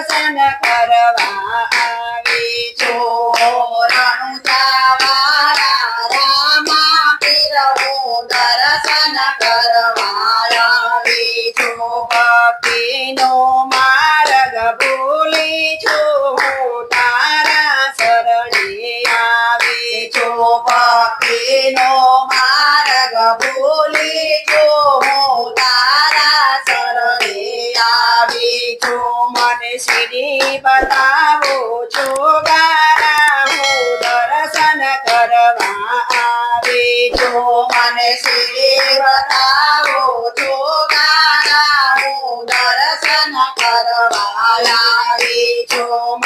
દર્શન કરવા આવી છું રણુજાવાળા રામા પીર હું દર્શન કરવા આવી છું ભક્તિનો માર્ગ ભૂલી છું હું તારા શરણે આવી છું ભક્તિનો માર્ગ ભૂલી છું હું તારા શરણે આવી છું મને સીડી બતાવો છો ગારા હું દર્શન કરવા આવી છું મને સીડી બતાવો છો ગારા હું દર્શન કરવા આવી છું